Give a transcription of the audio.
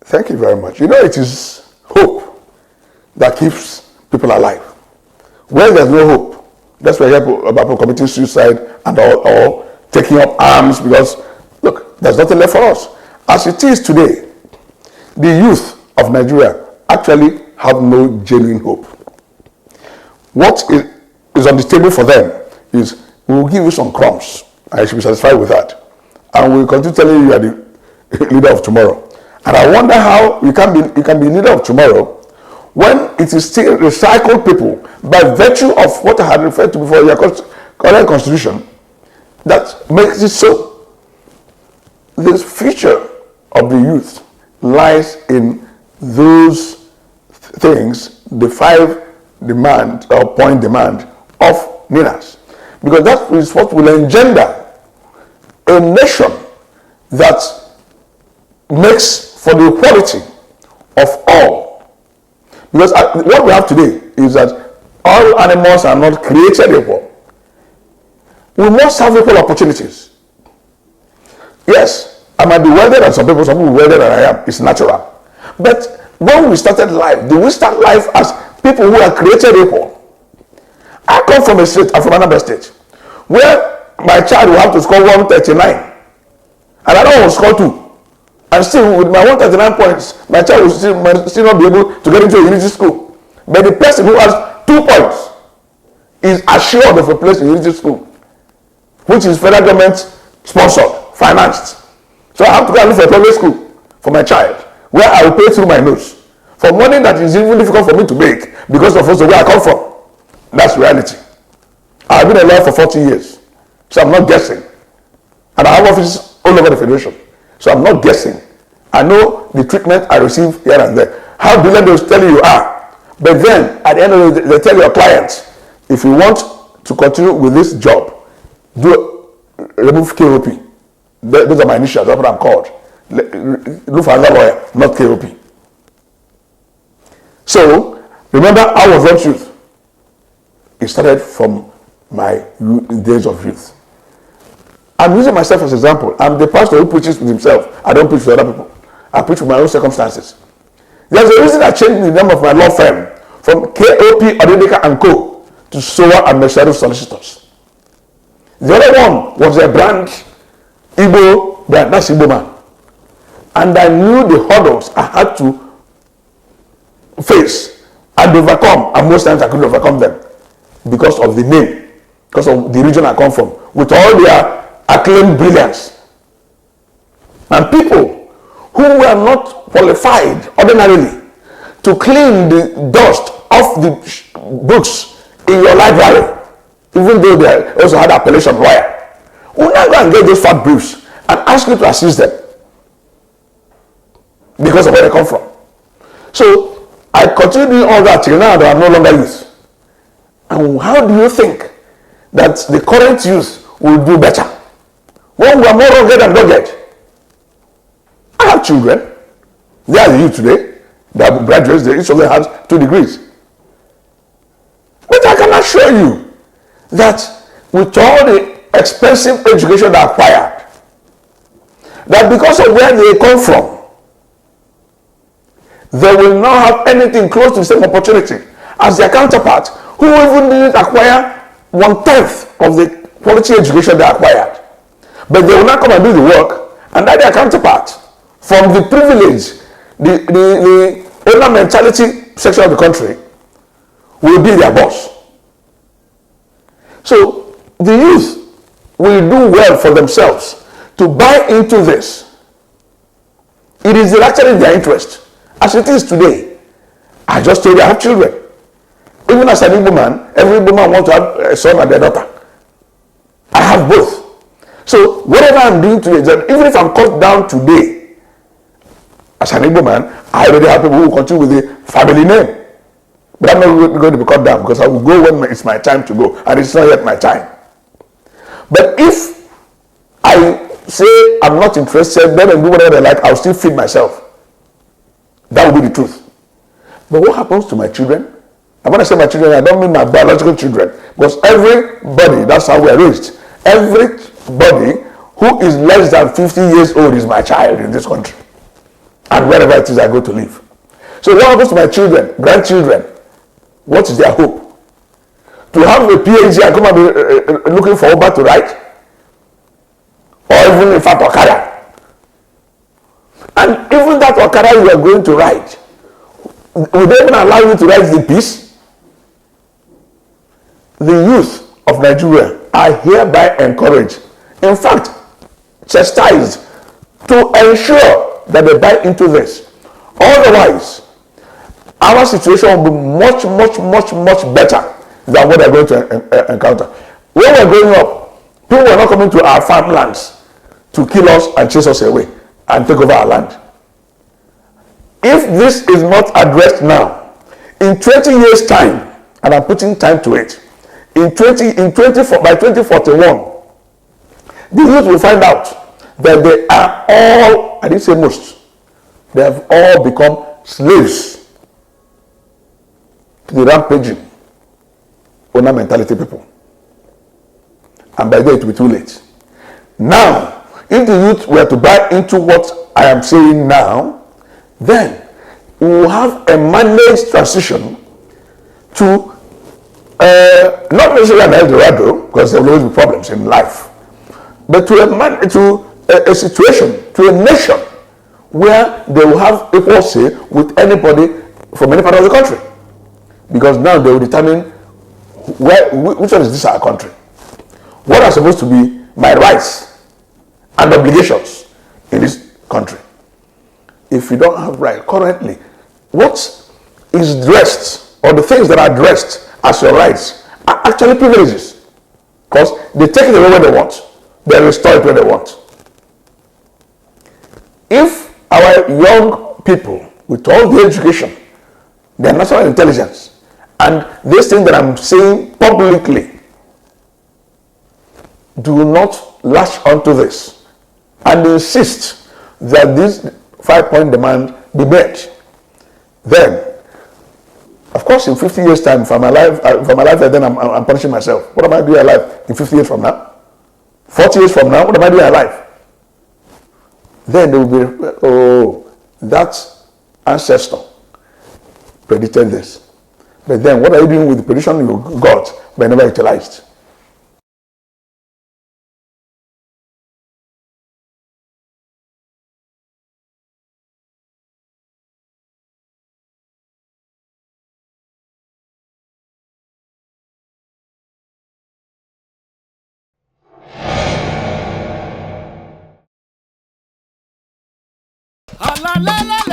Thank you very much. You know, it is hope that keeps people alive. When there's no hope, that's why you hear about people committing suicide and or taking up arms because, look, there's nothing left for us. As it is today, the youth of Nigeria actually have no genuine hope. What is on the table for them is, we will give you some crumbs, and you should be satisfied with that. And we will continue telling you you are the leader of tomorrow. And I wonder how you can be leader of tomorrow when it is still recycled people by virtue of what I had referred to before, your current constitution, that makes it so. The future of the youth lies in those things, the 5 demand or point demand of NINAS. Because that is what will engender a nation that makes for the equality of all. Because what we have today is that all animals are not created equal. We must have equal opportunities. Yes, I might be wealthier than some people wealthier than I am. It's natural. But when we started life, do we start life as people who are created equal? I come from a state, I'm from another state, where my child will have to score 139, and I don't want to score 2. And still, with my 139 points, my child will might still not be able to get into a unity school. But the person who has 2 points is assured of a place in unity school, which is federal government sponsored, financed. So I have to go and look for a private school for my child, where I will pay through my nose for money that is even difficult for me to make because of also where I come from. That's reality. I've been a lawyer for 40 years, so I'm not guessing. And I have offices all over the federation, so I'm not guessing. I know the treatment I receive here and there. How brilliant those tell you are. But then, at the end of the day, they tell your clients, if you want to continue with this job, remove KOP. Those are my initials, that's what I'm called. Look for another lawyer, not KOP. So, remember, I was not youth. It started from my days of youth. I'm using myself as an example. I'm the pastor who preaches with himself. I don't preach with other people. I preach with my own circumstances. There's a reason I changed the name of my law firm from KOP Odidika and Co. to Sowa and Mercedes Solicitors. The other one was a brand, Igbo brand, that's Igbo man. And I knew the hurdles I had to face and overcome, and most times I couldn't overcome them because of the name, because of the region I come from, with all their acclaimed brilliance. And people who were not qualified ordinarily to clean the dust off the books in your library, even though they also had appellation lawyer, will now go and get those fat briefs and ask you to assist them because of where they come from. So I continue doing all that till now that I'm no longer youth. And how do you think that the current youth will do better when we are more rugged and dogged? I have children. They are the youth today. They are graduates. Each of them has 2 degrees. But I can assure you that with all the expensive education they acquired, that because of where they come from, they will not have anything close to the same opportunity as their counterparts who even didn't acquire 1/10 of the quality education they acquired. But they will not come and do the work, and that their counterparts from the privilege, the owner mentality section of the country will be their boss. So the youth will do well for themselves to buy into this. It is actually their interest. As it is today, I just told you I have children. Even as an Igbo man, every Igbo man wants to have a son and a daughter. I have both. So whatever I'm doing today, even if I'm cut down today, as an Igbo man, I already have people who continue with the family name. But I'm not going to be cut down because I will go when it's my time to go, and it's not yet my time. But if I say I'm not interested, then I do whatever I like, I'll still feed myself. That will be the truth. But what happens to my children? And when I say my children, I don't mean my biological children, because everybody, that's how we are raised. Everybody who is less than 50 years old is my child in this country. and wherever it is I go to live. So what happens to my children, grandchildren? What is their hope? To have a PhD and come and be looking for Uber to ride? Or even in fact Okada? And even that Okada you are going to ride, will they even allow you to ride in peace? The youth of Nigeria are hereby encouraged, in fact chastised, to ensure that they buy into this. Otherwise, our situation will be much, much, much, much better than what they're going to encounter. When we're growing up, people were not coming to our farmlands to kill us and chase us away and take over our land. If this is not addressed now, in 20 years' time, and I'm putting time to it, by 2041, the youth will find out that they are all, I didn't say most, they have all become slaves to the rampaging owner mentality people. And by then it will be too late. Now, if the youth were to buy into what I am saying now, then we will have a managed transition to not necessarily an Eldorado, because there will always be problems in life, but to a situation, to a nation where they will have equal say with anybody from any part of the country. Because now they will determine which one is this our country? What are supposed to be my rights and obligations in this country? If you don't have right currently, what is dressed, or the things that are dressed as your rights, are actually privileges, because they take it away when they want, they restore it when they want. If our young people, with all the education, their national intelligence, and this thing that I'm saying publicly, do not latch onto this and insist that this 5-point demand be met, then, of course, in 50 years' time, if I'm alive, then I'm punishing myself. What am I doing alive in 50 years from now? 40 years from now, what am I doing alive? Then they will be, oh, that ancestor predicted this. But then what are you doing with the prediction you got but never utilized? La la la